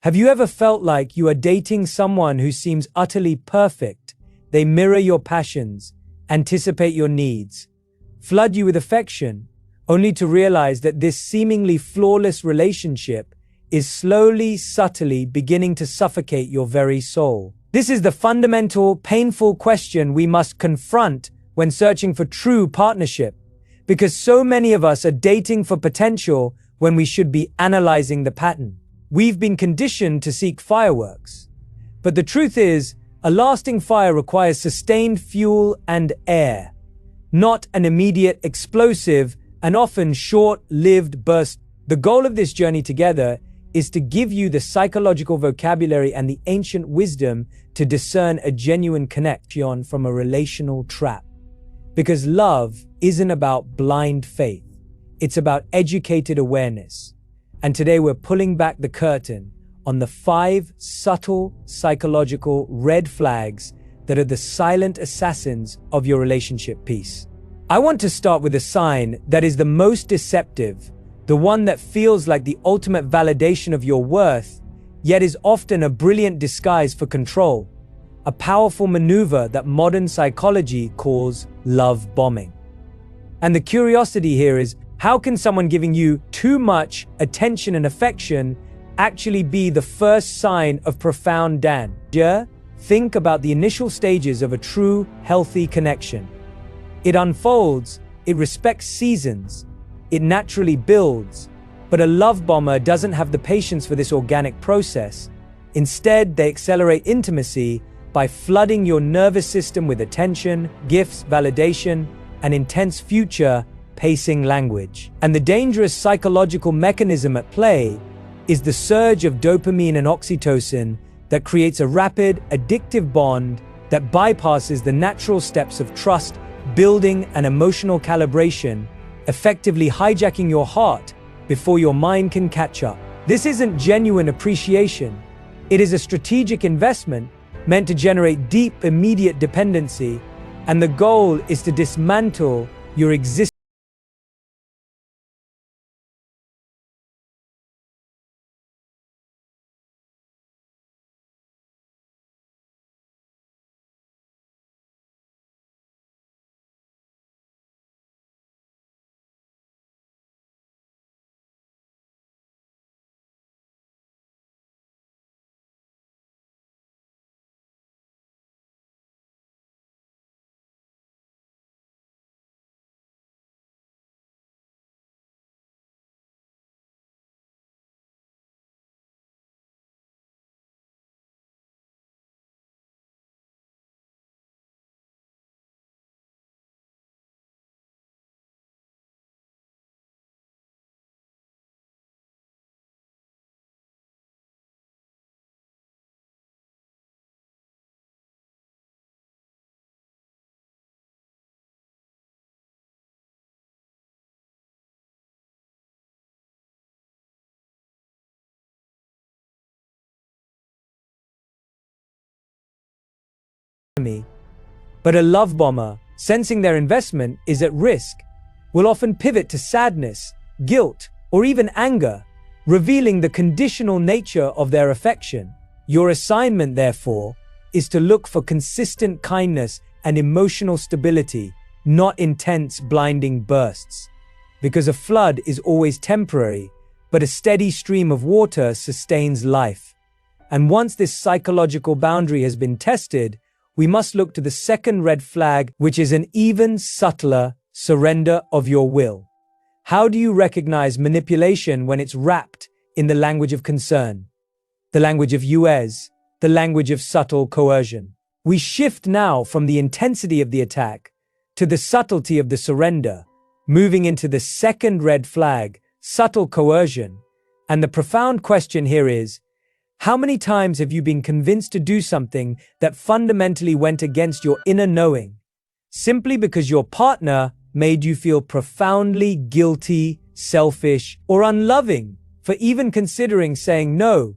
Have you ever felt like you are dating someone who seems utterly perfect? They mirror your passions, anticipate your needs, flood you with affection, only to realize that this seemingly flawless relationship is slowly, subtly beginning to suffocate your very soul. This is the fundamental, painful question we must confront when searching for true partnership, because so many of us are dating for potential when we should be analyzing the pattern. We've been conditioned to seek fireworks. But the truth is, a lasting fire requires sustained fuel and air, not an immediate, explosive, and often short-lived burst. The goal of this journey together is to give you the psychological vocabulary and the ancient wisdom to discern a genuine connection from a relational trap. Because love isn't about blind faith. It's about educated awareness. And today we're pulling back the curtain on the 5 subtle psychological red flags that are the silent assassins of your relationship peace. I want to start with a sign that is the most deceptive, the one that feels like the ultimate validation of your worth, yet is often a brilliant disguise for control, a powerful maneuver that modern psychology calls love bombing. And the curiosity here is, how can someone giving you too much attention and affection actually be the first sign of profound danger? Think about the initial stages of a true, healthy connection. It unfolds, it respects seasons, it naturally builds, but a love bomber doesn't have the patience for this organic process. Instead, they accelerate intimacy by flooding your nervous system with attention, gifts, validation, and intense future-pacing language. And the dangerous psychological mechanism at play is the surge of dopamine and oxytocin that creates a rapid, addictive bond that bypasses the natural steps of trust, building, and emotional calibration, effectively hijacking your heart before your mind can catch up. This isn't genuine appreciation. It is a strategic investment meant to generate deep, immediate dependency, and the goal is to dismantle your existing economy. But a love bomber, sensing their investment is at risk, will often pivot to sadness, guilt, or even anger, revealing the conditional nature of their affection. Your assignment, therefore, is to look for consistent kindness and emotional stability, not intense, blinding bursts. Because a flood is always temporary, but a steady stream of water sustains life. And once this psychological boundary has been tested, we must look to the second red flag, which is an even subtler surrender of your will. How do you recognize manipulation when it's wrapped in the language of concern, the language of US, the language of subtle coercion? We shift now from the intensity of the attack to the subtlety of the surrender, moving into the second red flag, subtle coercion. And the profound question here is, how many times have you been convinced to do something that fundamentally went against your inner knowing, simply because your partner made you feel profoundly guilty, selfish, or unloving for even considering saying no?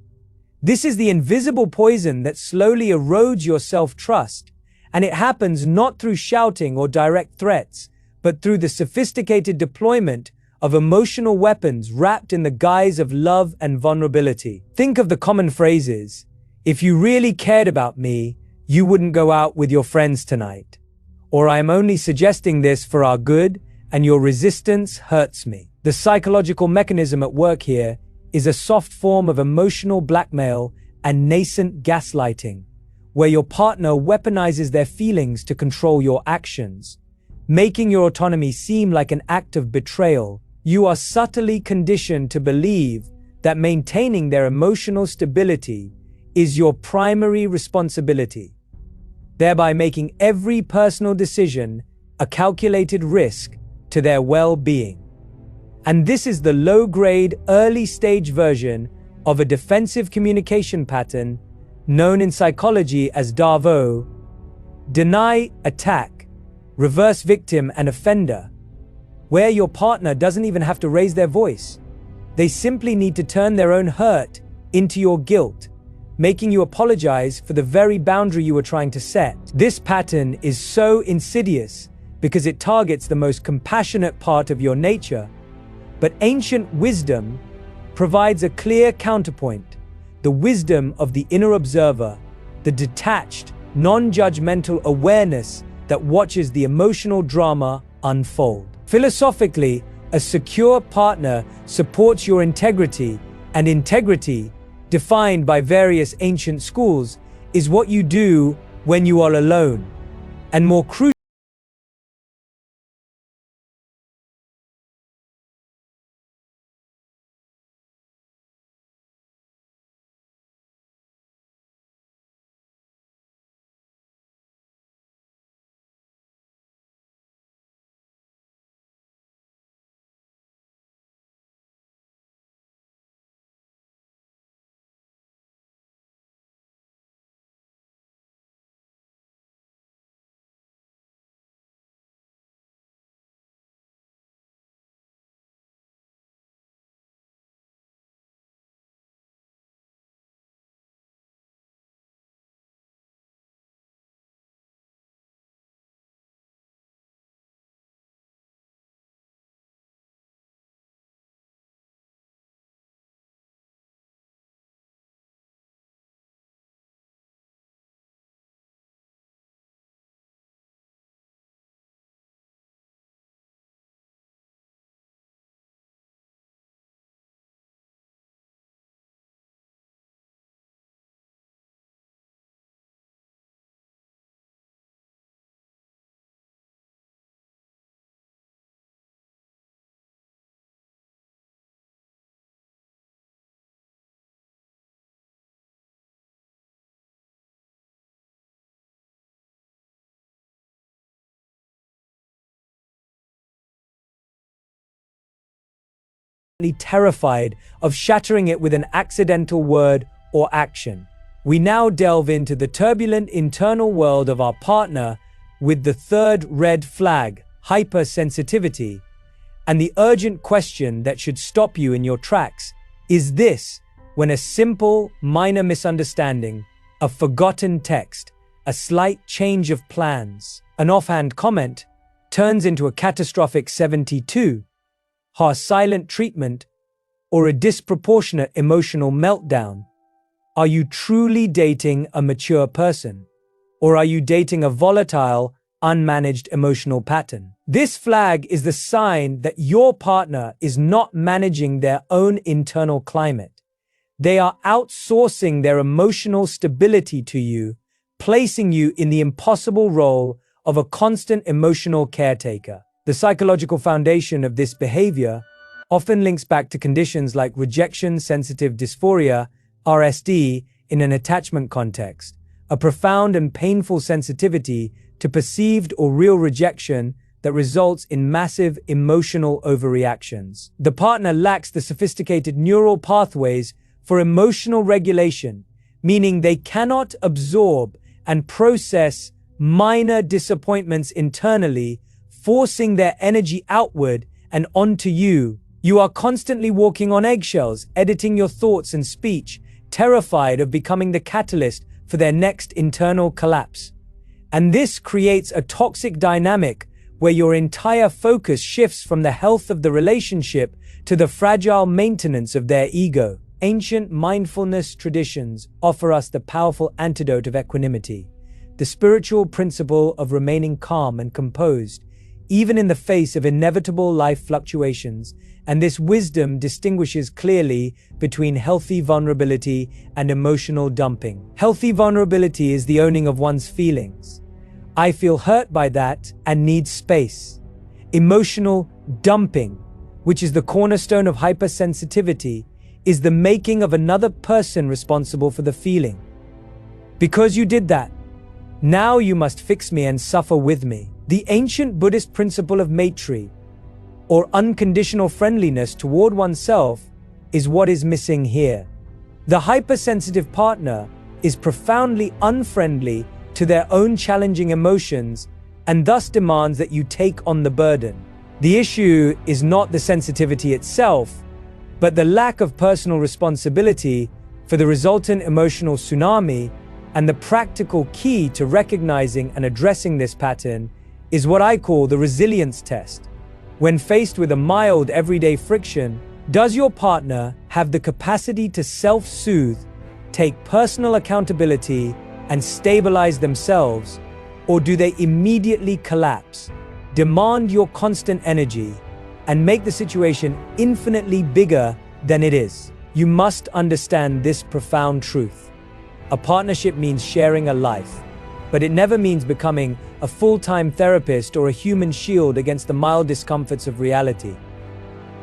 This is the invisible poison that slowly erodes your self-trust, and it happens not through shouting or direct threats, but through the sophisticated deployment of emotional weapons wrapped in the guise of love and vulnerability. Think of the common phrases: "If you really cared about me, you wouldn't go out with your friends tonight," or "I am only suggesting this for our good, and your resistance hurts me." The psychological mechanism at work here is a soft form of emotional blackmail and nascent gaslighting, where your partner weaponizes their feelings to control your actions, making your autonomy seem like an act of betrayal. You are subtly conditioned to believe that maintaining their emotional stability is your primary responsibility, thereby making every personal decision a calculated risk to their well-being. And this is the low-grade, early-stage version of a defensive communication pattern known in psychology as DARVO: deny, attack, reverse victim and offender, where your partner doesn't even have to raise their voice. They simply need to turn their own hurt into your guilt, making you apologize for the very boundary you were trying to set. This pattern is so insidious because it targets the most compassionate part of your nature, but ancient wisdom provides a clear counterpoint: the wisdom of the inner observer, the detached, non-judgmental awareness that watches the emotional drama unfold. Philosophically, a secure partner supports your integrity, and integrity, defined by various ancient schools, is what you do when you are alone. And more crucially, terrified of shattering it with an accidental word or action. We now delve into the turbulent internal world of our partner with the third red flag: hypersensitivity. And the urgent question that should stop you in your tracks is this: when a simple, minor misunderstanding, a forgotten text, a slight change of plans, an offhand comment, turns into a catastrophic 72, harsh silent treatment, or a disproportionate emotional meltdown. Are you truly dating a mature person? Or are you dating a volatile, unmanaged emotional pattern? This flag is the sign that your partner is not managing their own internal climate. They are outsourcing their emotional stability to you, placing you in the impossible role of a constant emotional caretaker. The psychological foundation of this behavior often links back to conditions like rejection-sensitive dysphoria, RSD, in an attachment context, a profound and painful sensitivity to perceived or real rejection that results in massive emotional overreactions. The partner lacks the sophisticated neural pathways for emotional regulation, meaning they cannot absorb and process minor disappointments internally, forcing their energy outward and onto you. You are constantly walking on eggshells, editing your thoughts and speech, terrified of becoming the catalyst for their next internal collapse. And this creates a toxic dynamic where your entire focus shifts from the health of the relationship to the fragile maintenance of their ego. Ancient mindfulness traditions offer us the powerful antidote of equanimity, the spiritual principle of remaining calm and composed, even in the face of inevitable life fluctuations, and this wisdom distinguishes clearly between healthy vulnerability and emotional dumping. Healthy vulnerability is the owning of one's feelings. I feel hurt by that and need space. Emotional dumping, which is the cornerstone of hypersensitivity, is the making of another person responsible for the feeling. Because you did that, now you must fix me and suffer with me. The ancient Buddhist principle of maitri, or unconditional friendliness toward oneself, is what is missing here. The hypersensitive partner is profoundly unfriendly to their own challenging emotions and thus demands that you take on the burden. The issue is not the sensitivity itself, but the lack of personal responsibility for the resultant emotional tsunami, and the practical key to recognizing and addressing this pattern is what I call the resilience test. When faced with a mild everyday friction, does your partner have the capacity to self-soothe, take personal accountability, and stabilize themselves, or do they immediately collapse, demand your constant energy, and make the situation infinitely bigger than it is? You must understand this profound truth. A partnership means sharing a life, but it never means becoming a full-time therapist or a human shield against the mild discomforts of reality.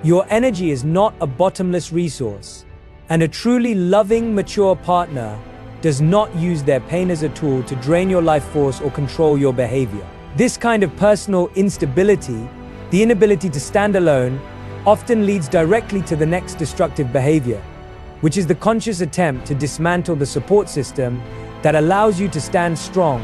Your energy is not a bottomless resource, and a truly loving, mature partner does not use their pain as a tool to drain your life force or control your behavior. This kind of personal instability, the inability to stand alone, often leads directly to the next destructive behavior, which is the conscious attempt to dismantle the support system that allows you to stand strong.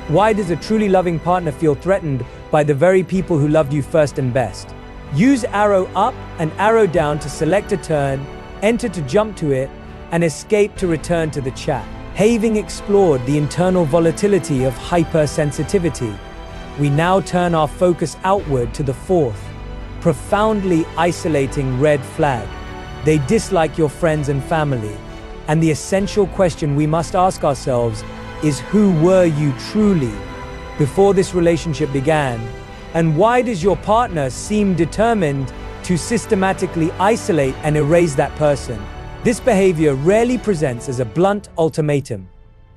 Why does a truly loving partner feel threatened by the very people who loved you first and best? Use arrow up and arrow down to select a turn, enter to jump to it, and escape to return to the chat. Having explored the internal volatility of hypersensitivity, we now turn our focus outward to the fourth, profoundly isolating red flag. They dislike your friends and family, and the essential question we must ask ourselves is, who were you truly before this relationship began? And why does your partner seem determined to systematically isolate and erase that person? This behavior rarely presents as a blunt ultimatum.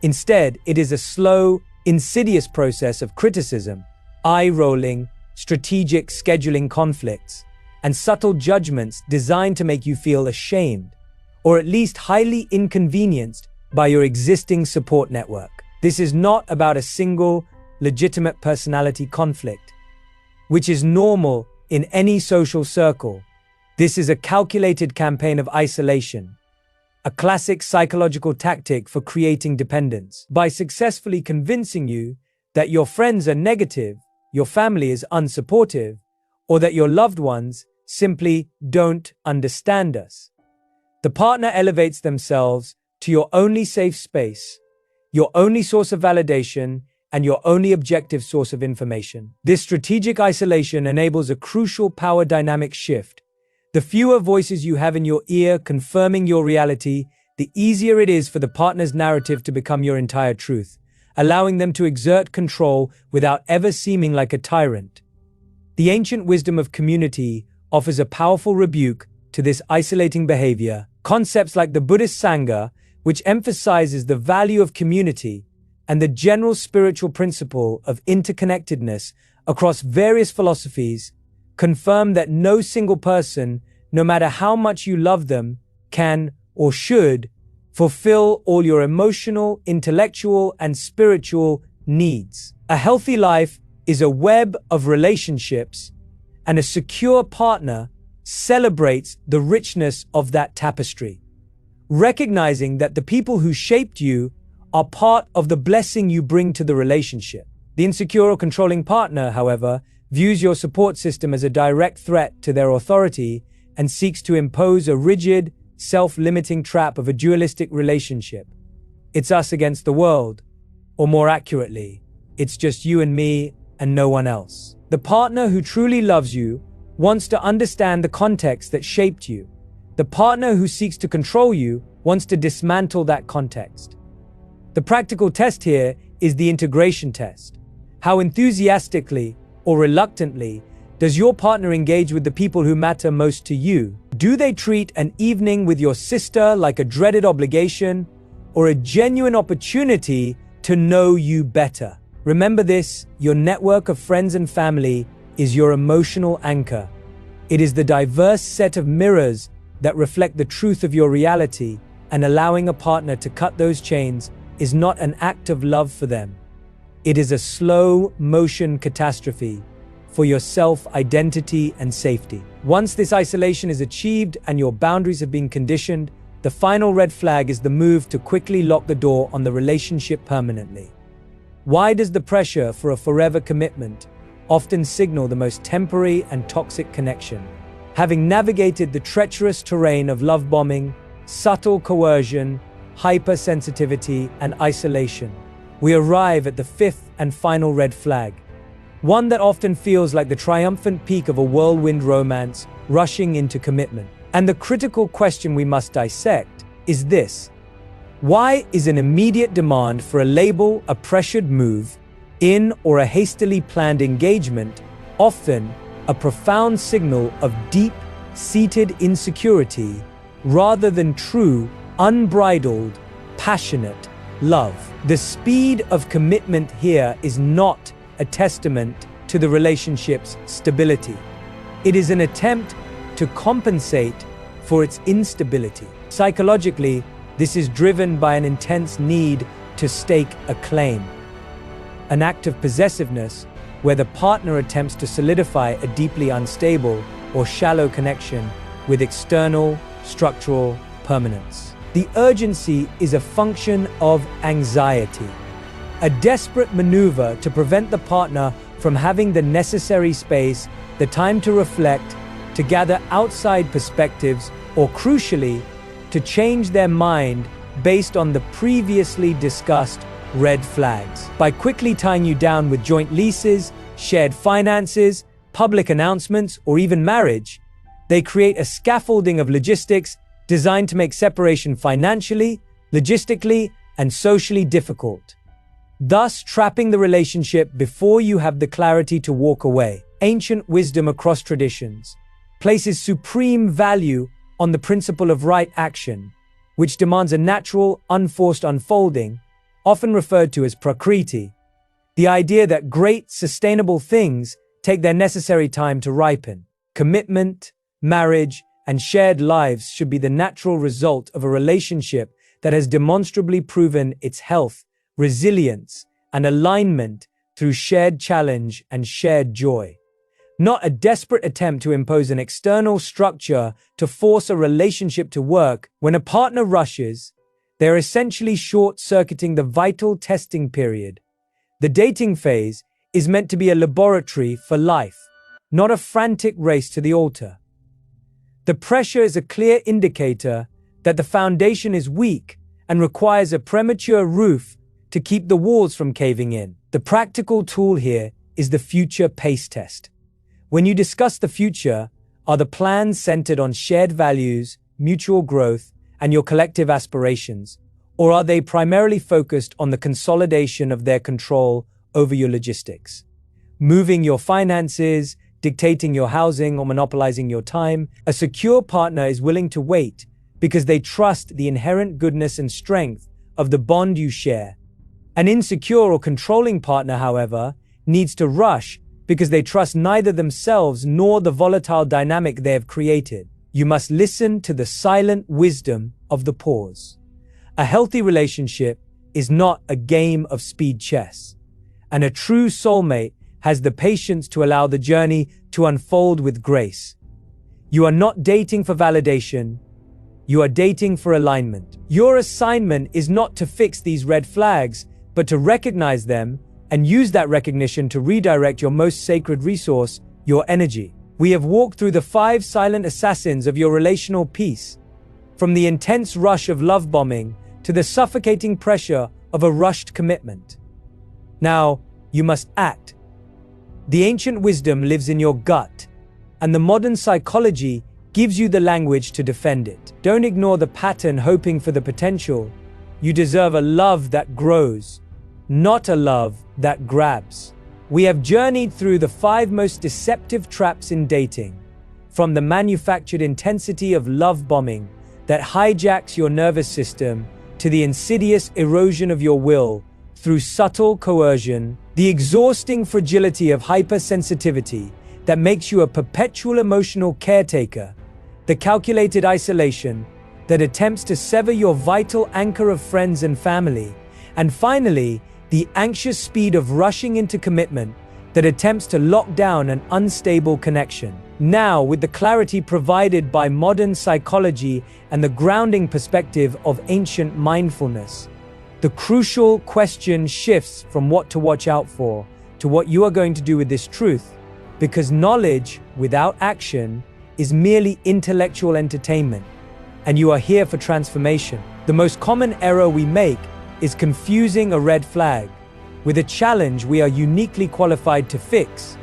Instead, it is a slow, insidious process of criticism, eye-rolling, strategic scheduling conflicts, and subtle judgments designed to make you feel ashamed, or at least highly inconvenienced by your existing support network. This is not about a single, legitimate personality conflict, which is normal in any social circle. This is a calculated campaign of isolation, a classic psychological tactic for creating dependence. By successfully convincing you that your friends are negative, your family is unsupportive, or that your loved ones simply don't understand us, the partner elevates themselves to your only safe space, your only source of validation, and your only objective source of information. This strategic isolation enables a crucial power dynamic shift. The fewer voices you have in your ear confirming your reality, the easier it is for the partner's narrative to become your entire truth, allowing them to exert control without ever seeming like a tyrant. The ancient wisdom of community offers a powerful rebuke to this isolating behavior. Concepts like the Buddhist Sangha, which emphasizes the value of community, and the general spiritual principle of interconnectedness across various philosophies, confirm that no single person, no matter how much you love them, can or should fulfill all your emotional, intellectual, and spiritual needs. A healthy life is a web of relationships, and a secure partner celebrates the richness of that tapestry, recognizing that the people who shaped you are part of the blessing you bring to the relationship. The insecure or controlling partner, however, views your support system as a direct threat to their authority and seeks to impose a rigid, self-limiting trap of a dualistic relationship. It's us against the world, or more accurately, it's just you and me and no one else. The partner who truly loves you wants to understand the context that shaped you. The partner who seeks to control you wants to dismantle that context. The practical test here is the integration test. How enthusiastically or reluctantly does your partner engage with the people who matter most to you? Do they treat an evening with your sister like a dreaded obligation or a genuine opportunity to know you better? Remember this, your network of friends and family is your emotional anchor. It is the diverse set of mirrors that reflect the truth of your reality, and allowing a partner to cut those chains is not an act of love for them. It is a slow motion catastrophe for your self-identity and safety. Once this isolation is achieved and your boundaries have been conditioned, the final red flag is the move to quickly lock the door on the relationship permanently. Why does the pressure for a forever commitment often signal the most temporary and toxic connection? Having navigated the treacherous terrain of love bombing, subtle coercion, hypersensitivity, and isolation, we arrive at the fifth and final red flag. One that often feels like the triumphant peak of a whirlwind romance rushing into commitment. And the critical question we must dissect is this: why is an immediate demand for a label, a pressured move in, or a hastily planned engagement often a profound signal of deep-seated insecurity rather than true, unbridled, passionate love? The speed of commitment here is not a testament to the relationship's stability. It is an attempt to compensate for its instability. Psychologically, this is driven by an intense need to stake a claim, an act of possessiveness where the partner attempts to solidify a deeply unstable or shallow connection with external, structural permanence. The urgency is a function of anxiety, a desperate maneuver to prevent the partner from having the necessary space, the time to reflect, to gather outside perspectives, or crucially, to change their mind based on the previously discussed red flags. By quickly tying you down with joint leases, shared finances, public announcements, or even marriage, they create a scaffolding of logistics designed to make separation financially, logistically, and socially difficult, thus trapping the relationship before you have the clarity to walk away. Ancient wisdom across traditions places supreme value on the principle of right action, which demands a natural, unforced unfolding, often referred to as prakriti, the idea that great, sustainable things take their necessary time to ripen. Commitment, marriage, and shared lives should be the natural result of a relationship that has demonstrably proven its health, resilience, and alignment through shared challenge and shared joy. Not a desperate attempt to impose an external structure to force a relationship to work. When a partner rushes, they're essentially short-circuiting the vital testing period. The dating phase is meant to be a laboratory for life, not a frantic race to the altar. The pressure is a clear indicator that the foundation is weak and requires a premature roof to keep the walls from caving in. The practical tool here is the future pace test. When you discuss the future, are the plans centered on shared values, mutual growth, and your collective aspirations, or are they primarily focused on the consolidation of their control over your logistics? Moving your finances, dictating your housing, or monopolizing your time? A secure partner is willing to wait because they trust the inherent goodness and strength of the bond you share. An insecure or controlling partner, however, needs to rush because they trust neither themselves nor the volatile dynamic they have created. You must listen to the silent wisdom of the pause. A healthy relationship is not a game of speed chess, and a true soulmate has the patience to allow the journey to unfold with grace. You are not dating for validation, you are dating for alignment. Your assignment is not to fix these red flags, but to recognize them and use that recognition to redirect your most sacred resource, your energy. We have walked through the 5 silent assassins of your relational peace, from the intense rush of love bombing to the suffocating pressure of a rushed commitment. Now, you must act. The ancient wisdom lives in your gut, and the modern psychology gives you the language to defend it. Don't ignore the pattern hoping for the potential. You deserve a love that grows, not a love that grabs. We have journeyed through the 5 most deceptive traps in dating, from the manufactured intensity of love bombing that hijacks your nervous system to the insidious erosion of your will through subtle coercion, the exhausting fragility of hypersensitivity that makes you a perpetual emotional caretaker, the calculated isolation that attempts to sever your vital anchor of friends and family, and finally, the anxious speed of rushing into commitment that attempts to lock down an unstable connection. Now, with the clarity provided by modern psychology and the grounding perspective of ancient mindfulness, the crucial question shifts from what to watch out for to what you are going to do with this truth, because knowledge without action is merely intellectual entertainment, and you are here for transformation. The most common error we make is confusing a red flag with a challenge we are uniquely qualified to fix.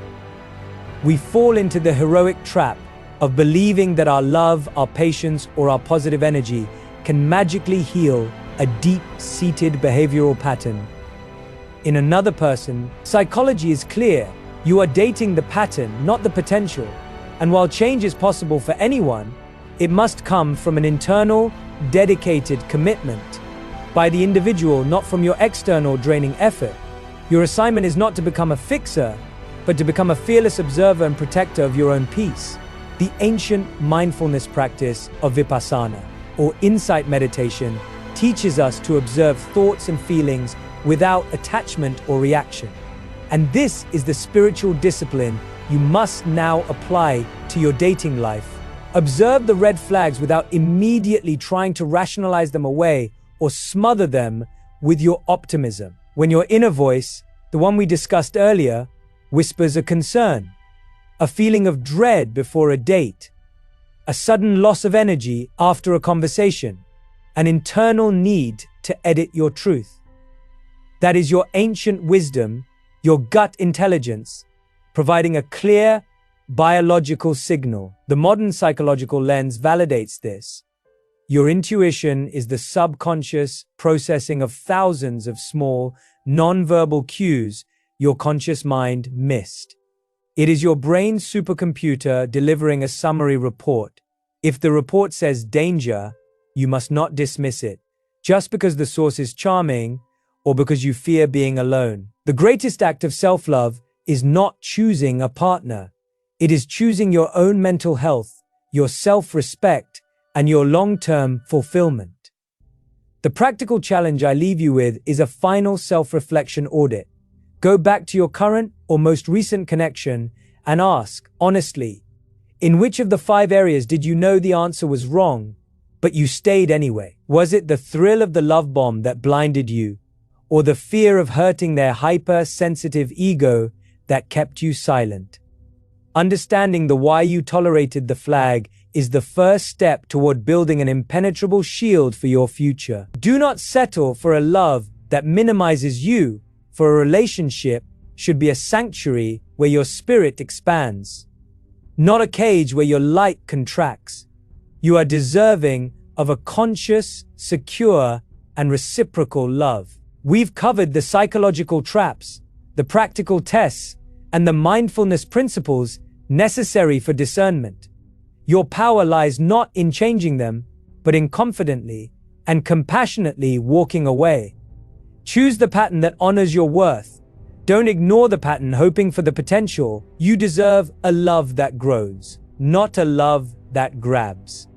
We fall into the heroic trap of believing that our love, our patience, or our positive energy can magically heal a deep-seated behavioral pattern in another person. Psychology is clear. You are dating the pattern, not the potential. And while change is possible for anyone, it must come from an internal, dedicated commitment by the individual, not from your external draining effort. Your assignment is not to become a fixer, but to become a fearless observer and protector of your own peace. The ancient mindfulness practice of vipassana, or insight meditation, teaches us to observe thoughts and feelings without attachment or reaction. And this is the spiritual discipline you must now apply to your dating life. Observe the red flags without immediately trying to rationalize them away or smother them with your optimism. When your inner voice, the one we discussed earlier, whispers a concern, a feeling of dread before a date, a sudden loss of energy after a conversation, an internal need to edit your truth. That is your ancient wisdom, your gut intelligence, providing a clear, biological signal. The modern psychological lens validates this. Your intuition is the subconscious processing of thousands of small, non-verbal cues your conscious mind missed. It is your brain's supercomputer delivering a summary report. If the report says danger, you must not dismiss it, just because the source is charming or because you fear being alone. The greatest act of self-love is not choosing a partner. It is choosing your own mental health, your self-respect, and your long-term fulfillment. The practical challenge I leave you with is a final self-reflection audit. Go back to your current or most recent connection and ask, honestly, in which of the 5 areas did you know the answer was wrong, but you stayed anyway? Was it the thrill of the love bomb that blinded you, or the fear of hurting their hyper-sensitive ego that kept you silent? Understanding the why you tolerated the flag is the first step toward building an impenetrable shield for your future. Do not settle for a love that minimizes you, for a relationship should be a sanctuary where your spirit expands, not a cage where your light contracts. You are deserving of a conscious, secure, and reciprocal love. We've covered the psychological traps, the practical tests, and the mindfulness principles necessary for discernment. Your power lies not in changing them, but in confidently and compassionately walking away. Choose the pattern that honors your worth. Don't ignore the pattern hoping for the potential. You deserve a love that grows, not a love that grabs.